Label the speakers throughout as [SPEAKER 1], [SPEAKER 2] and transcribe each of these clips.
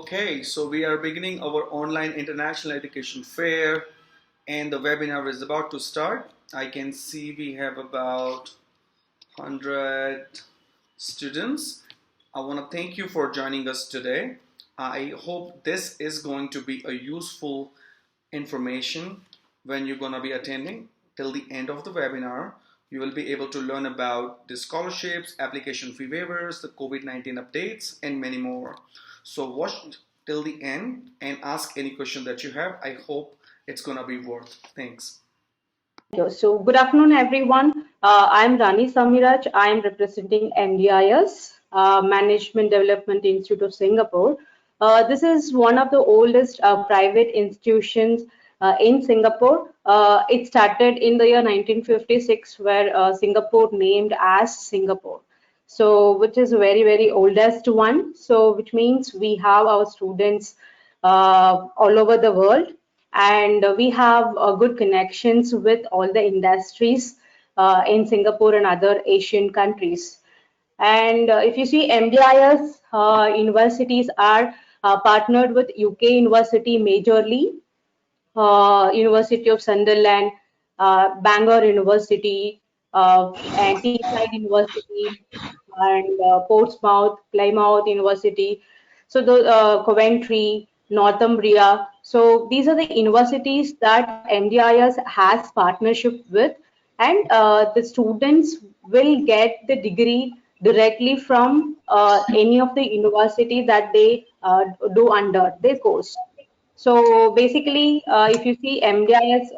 [SPEAKER 1] Okay, so we are beginning our online international education fair and the webinar is about to start. I can see we have about 100 students. I want to thank you for joining us today. I hope this is going to be a useful information when you're going to be attending till the end of the webinar. You will be able to learn about the scholarships, application fee waivers, the COVID-19 updates, and many more. So watch till the end and ask any question that you have. I hope it's going to be worth. Thanks.
[SPEAKER 2] So good afternoon, everyone. I'm Rani Samiraj. I am representing MDIS, Management Development Institute of Singapore. This is one of the oldest private institutions in Singapore. It started in the year 1956, where Singapore named as Singapore. So, which is very oldest one. So, which means we have our students all over the world, and we have good connections with all the industries in Singapore and other Asian countries. And if you see, MDIS universities are partnered with UK University majorly, University of Sunderland, Bangor University, and Teesside University, and Portsmouth, Plymouth University. So the Coventry, Northumbria. So these are the universities that MDIS has partnership with, and the students will get the degree directly from any of the university that they do under their course. So basically, if you see MDIS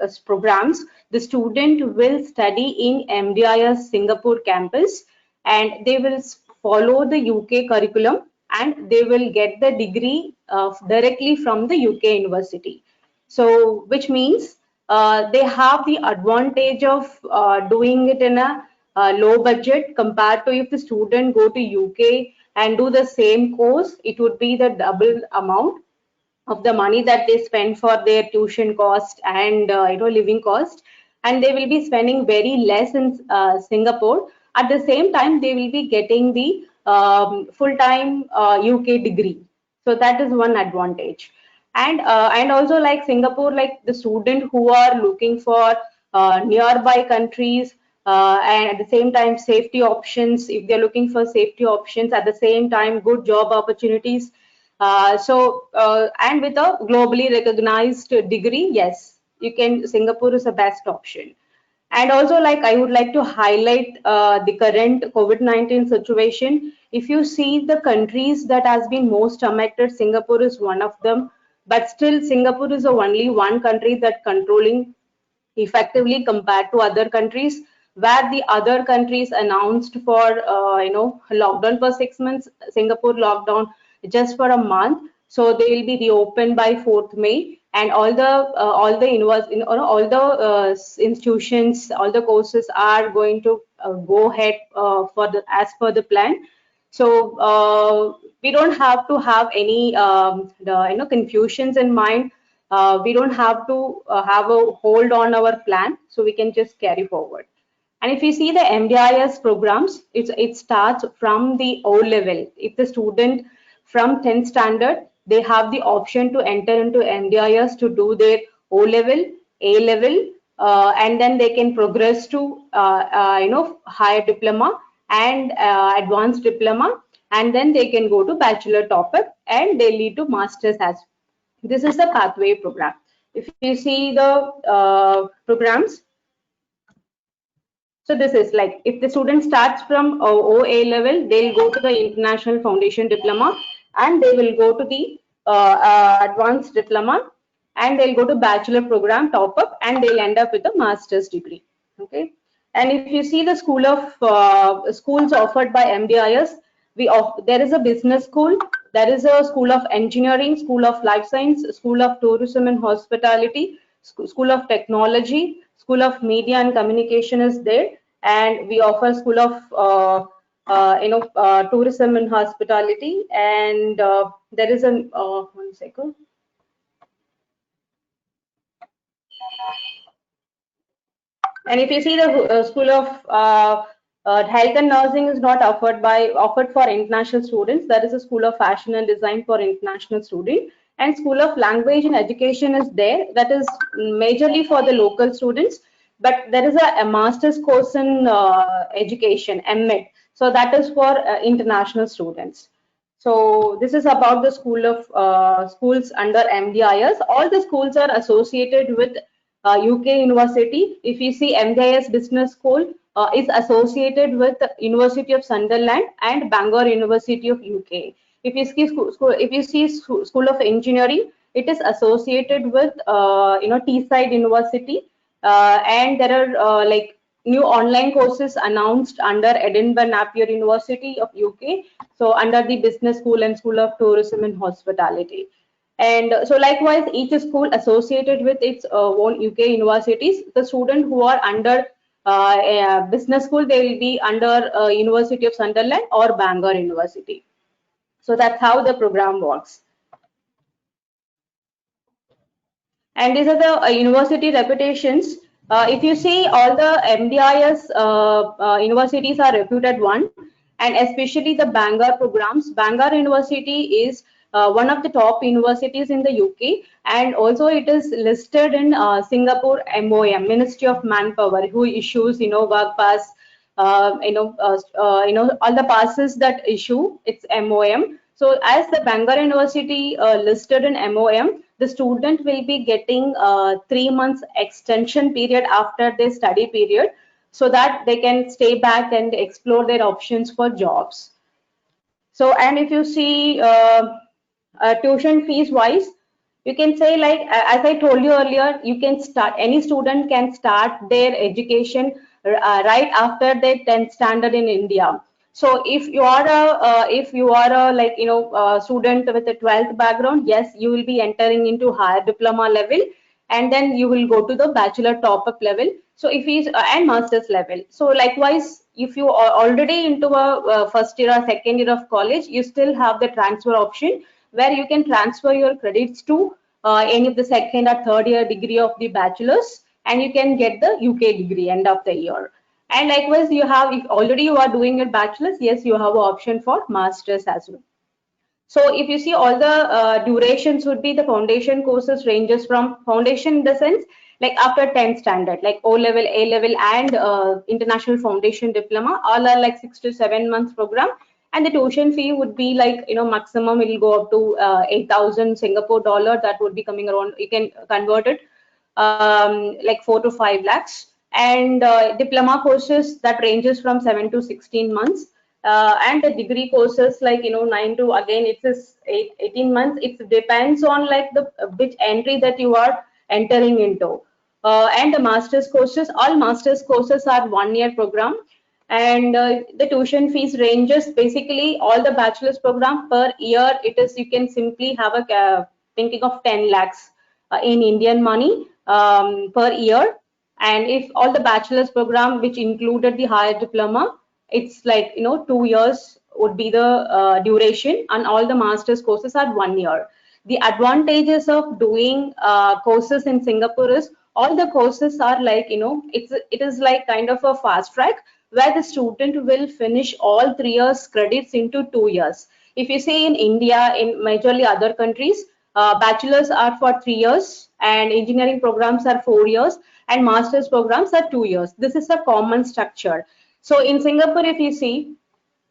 [SPEAKER 2] as programs, the student will study in MDIS Singapore campus, and they will follow the UK curriculum, and they will get the degree directly from the UK university. So which means they have the advantage of doing it in a low budget compared to if the student go to UK and do the same course, it would be the double amount of the money that they spend for their tuition cost and living cost, and they will be spending very less in Singapore. At the same time, they will be getting the full-time UK degree. So that is one advantage. And also, like Singapore, like the student who are looking for nearby countries, and at the same time safety options, if they're looking for safety options, at the same time good job opportunities, and with a globally recognized degree, yes, you can. Singapore is the best option. And also, like I would like to highlight the current COVID-19 situation. If you see the countries that has been most affected, Singapore is one of them. But still, Singapore is the only one country that controlling effectively compared to other countries, where the other countries announced for lockdown for 6 months. Singapore lockdown just for a month, so they will be reopened by 4th May, and all the institutions, all the courses are going to go ahead for the as per the plan. So we don't have to have any confusions in mind. We don't have to have a hold on our plan, so we can just carry forward. And if you see the MDIS programs, it starts from the O level. If the student from 10th standard, they have the option to enter into MDIS to do their O level, A level, and then they can progress to higher diploma and advanced diploma, and then they can go to bachelor top-up, and they lead to masters as well. This is the pathway program. If you see the programs, so this is like if the student starts from OA level, they'll go to the International Foundation Diploma, and they will go to the advanced diploma, and they'll go to bachelor program top up, and they'll end up with a master's degree. Okay. And if you see the school of schools offered by MDIS, there is a business school, there is a school of engineering, school of life science, school of tourism and hospitality, school of technology, school of media and communication is there, and we offer school of tourism and hospitality, and there is a one second. And if you see the school of Health and nursing is not offered for international students. There is a School of Fashion and Design for international students, and School of Language and Education is there. That is majorly for the local students. But there is a master's course in education, MEd. So that is for international students. So this is about the school of schools under MDIS. All the schools are associated with UK University. If you see MDIS Business School is associated with University of Sunderland and Bangor University of UK. If you see School of Engineering, it is associated with Teesside University, and there are like new online courses announced under Edinburgh Napier University of UK. So under the Business School and School of Tourism and Hospitality. And so likewise, each school associated with its own UK universities, the student who are under business school, they will be under University of Sunderland or Bangor University. So that's how the program works. And these are the university reputations. If you see, all the MDIS universities are reputed one, and especially the Bangor programs. Bangor University is one of the top universities in the UK, and also it is listed in Singapore MOM, Ministry of Manpower, who issues work pass, all the passes that issue. It's MOM. So as the Bangor University listed in MOM, the student will be getting 3 months extension period after their study period, so that they can stay back and explore their options for jobs. So, and if you see tuition fees wise, you can say, like as I told you earlier, you can start, any student can start their education right after their 10th standard in India. So if you are a student with a 12th background, yes, you will be entering into higher diploma level, and then you will go to the bachelor top up level. So if he's and master's level. So likewise, if you are already into a first year or second year of college, you still have the transfer option, where you can transfer your credits to any of the second or third year degree of the bachelor's, and you can get the UK degree end of the year. And likewise, you have, if already you are doing your bachelor's, yes, you have an option for master's as well. So if you see, all the durations would be, the foundation courses ranges from foundation in the sense like after 10th standard, like O level, A level, and international foundation diploma, all are like 6 to 7 months program. And the tuition fee would be like, maximum it will go up to 8,000 Singapore dollar. That would be coming around, you can convert it like 4 to 5 lakhs. And diploma courses, that ranges from 7 to 16 months. And the degree courses, like 9 to, again it is 18 months. It depends on like the which entry that you are entering into. And the master's courses, all master's courses are 1-year program. And the tuition fees ranges, basically all the bachelor's program per year, it is, you can simply have a thinking of 10 lakhs in Indian money per year. And if all the bachelor's program which included the higher diploma, it's like 2 years would be the duration, and all the master's courses are 1 year. The advantages of doing courses in Singapore is, all the courses are like, it is like kind of a fast track, where the student will finish all 3 years credits into 2 years. If you say in India, in majorly other countries, bachelor's are for 3 years, and engineering programs are 4 years, and master's programs are 2 years. This is a common structure. So in Singapore, if you see,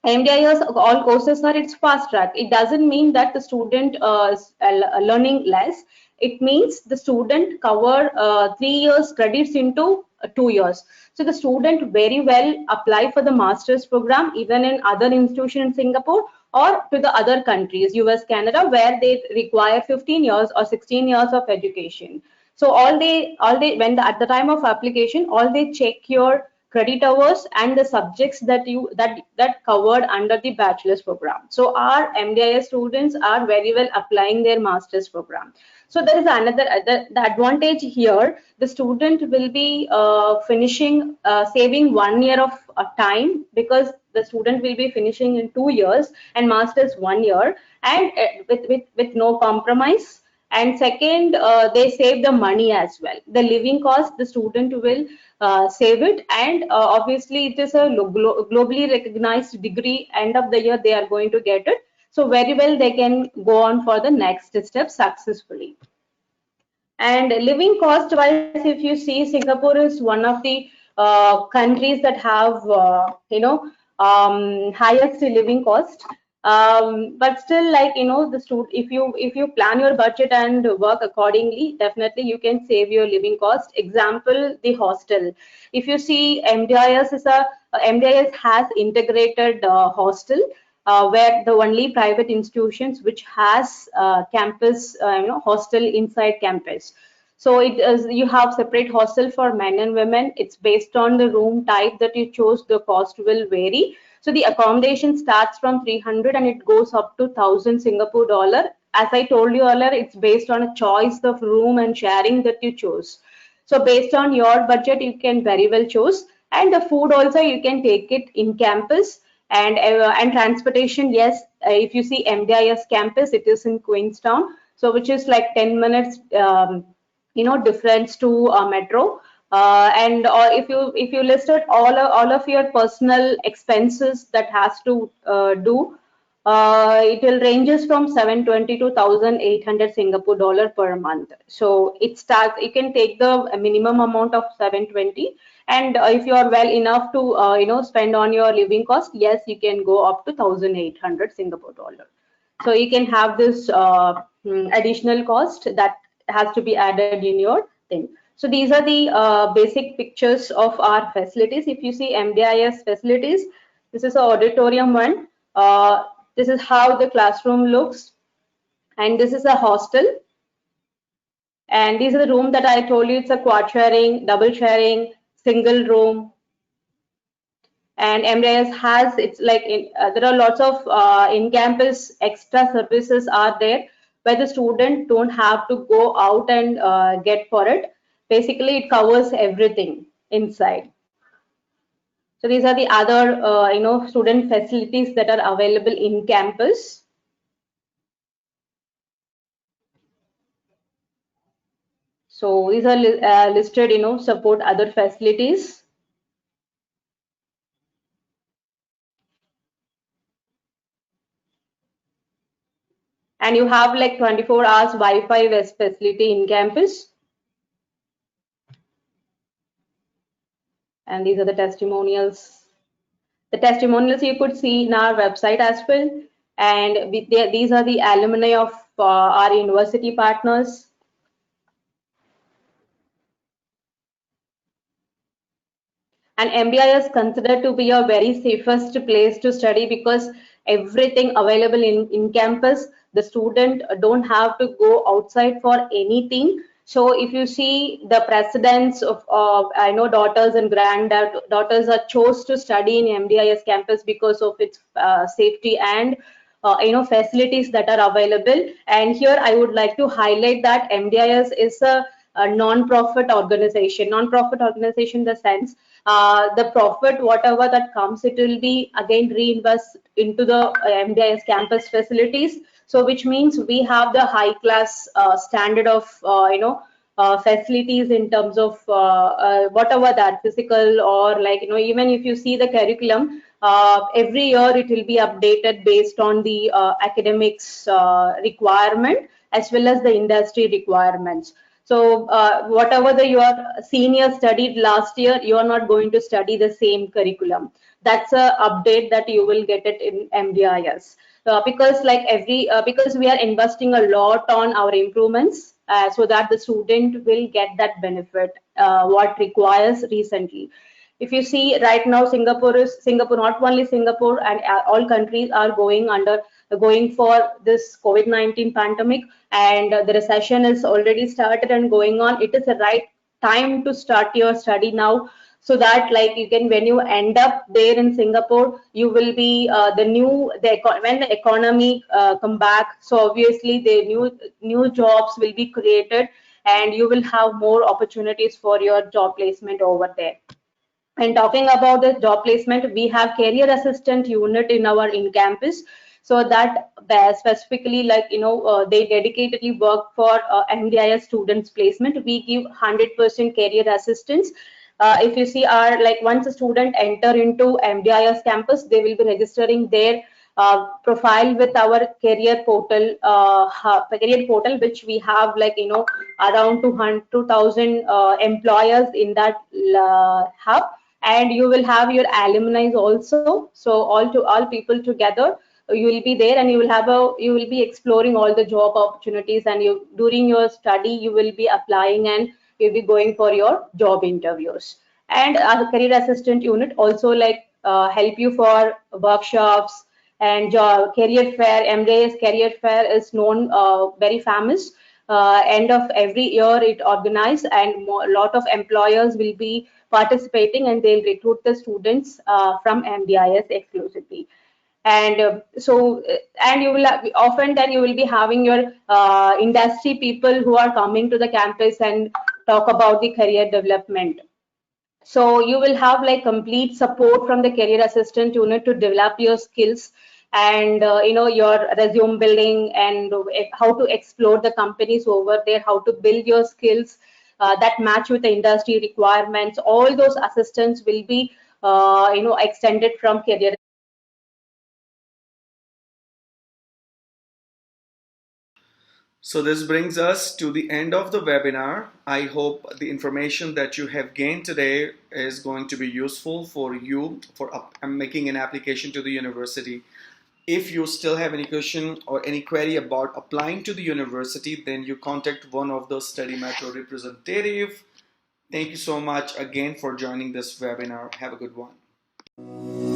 [SPEAKER 2] MDIS, all courses are, it's fast track. It doesn't mean that the student is learning less. It means the student cover 3 years credits into 2 years. So the student very well apply for the master's program, even in other institutions in Singapore, or to the other countries, US, Canada, where they require 15 years or 16 years of education. So when at the time of application, all they check your credit hours and the subjects that covered under the bachelor's program. So our MDIS students are very well applying their master's program. So there is another the advantage here. The student will be finishing saving 1 year of time, because the student will be finishing in 2 years and master's 1 year, and with no compromise. And second, they save the money as well. The living cost, the student will save it, and obviously it is a globally recognized degree. End of the year they are going to get it, so very well they can go on for the next step successfully. And living cost wise, if you see, Singapore is one of the countries that have highest living cost. But still, like, the if you plan your budget and work accordingly, definitely you can save your living cost. Example, the hostel. If you see, MDIS has integrated hostel, where the only private institutions which has campus, hostel inside campus. So it is, you have separate hostel for men and women. It's based on the room type that you chose. The cost will vary. So the accommodation starts from 300 and it goes up to 1,000 Singapore dollar. As I told you earlier, it's based on a choice of room and sharing that you chose. So based on your budget, you can very well choose. And the food also, you can take it in campus. And transportation, yes, if you see MDIS campus, it is in Queenstown, so which is like 10 minutes difference to metro. And or if you listed all of your personal expenses that has to do, it will ranges from 720 to 1,800 Singapore dollar per month. So it starts, you can take the minimum amount of 720, and if you are well enough to spend on your living cost, yes, you can go up to 1,800 Singapore dollar. So you can have this additional cost that has to be added in your thing. So these are the basic pictures of our facilities. If you see MDIS facilities, this is the auditorium one. This is how the classroom looks, and this is a hostel. And these are the room that I told you. It's a quad sharing, double sharing, single room. And MDIS has, it's like there are lots of in-campus extra services are there, where the student don't have to go out and get for it. Basically, it covers everything inside. So these are the other student facilities that are available in campus. So these are listed, support other facilities. And you have like 24 hours Wi-Fi facility in campus. And these are the testimonials. The testimonials you could see in our website as well. And these are the alumni of our university partners. And MDI is considered to be a very safest place to study because everything available in campus. The student don't have to go outside for anything. So if you see the precedents of I know daughters and granddaughters are chose to study in MDIS campus because of its safety and facilities that are available. And here I would like to highlight that MDIS is a non-profit organization. Non-profit organization in the sense the profit, whatever that comes, it will be again reinvest into the MDIS campus facilities. So which means we have the high class standard of facilities in terms of whatever that physical or like even if you see the curriculum, every year it will be updated based on the academics requirement as well as the industry requirements. So whatever your senior studied last year, you are not going to study the same curriculum. That's a update that you will get it in MDIS. Because because we are investing a lot on our improvements, so that the student will get that benefit what requires recently. If you see right now, Singapore, not only Singapore, and all countries are going for this COVID-19 pandemic, and the recession is already started and going on. It is the right time to start your study now, so that like you can, when you end up there in Singapore, you will be when the economy come back. So obviously the new jobs will be created, and you will have more opportunities for your job placement over there. And talking about the job placement, we have career assistant unit in our in campus. So that specifically, like, they dedicatedly work for MDIS students placement. We give 100% career assistance. If you see, our, like, once a student enter into MDIS campus, they will be registering their profile with our career portal, which we have, like, around 2,000 employers in that hub. And you will have your alumni also. So all people together, you will be there, and you will be exploring all the job opportunities, and you, during your study, you will be applying, and you'll be going for your job interviews. And our career assistant unit also, like, help you for workshops and job career fair. MDIS career fair is known, very famous. End of every year it organized, and a lot of employers will be participating, and they'll recruit the students from MDIS exclusively. And and you will often, then you will be having your industry people who are coming to the campus and talk about the career development. So you will have, like, complete support from the career assistant unit to develop your skills, and your resume building, and how to explore the companies over there, how to build your skills that match with the industry requirements. All those assistants will be extended from career.
[SPEAKER 1] So this brings us to the end of the webinar. I hope the information that you have gained today is going to be useful for you for making an application to the university. If you still have any question or any query about applying to the university, then you contact one of the Study Metro representative. Thank you so much again for joining this webinar. Have a good one.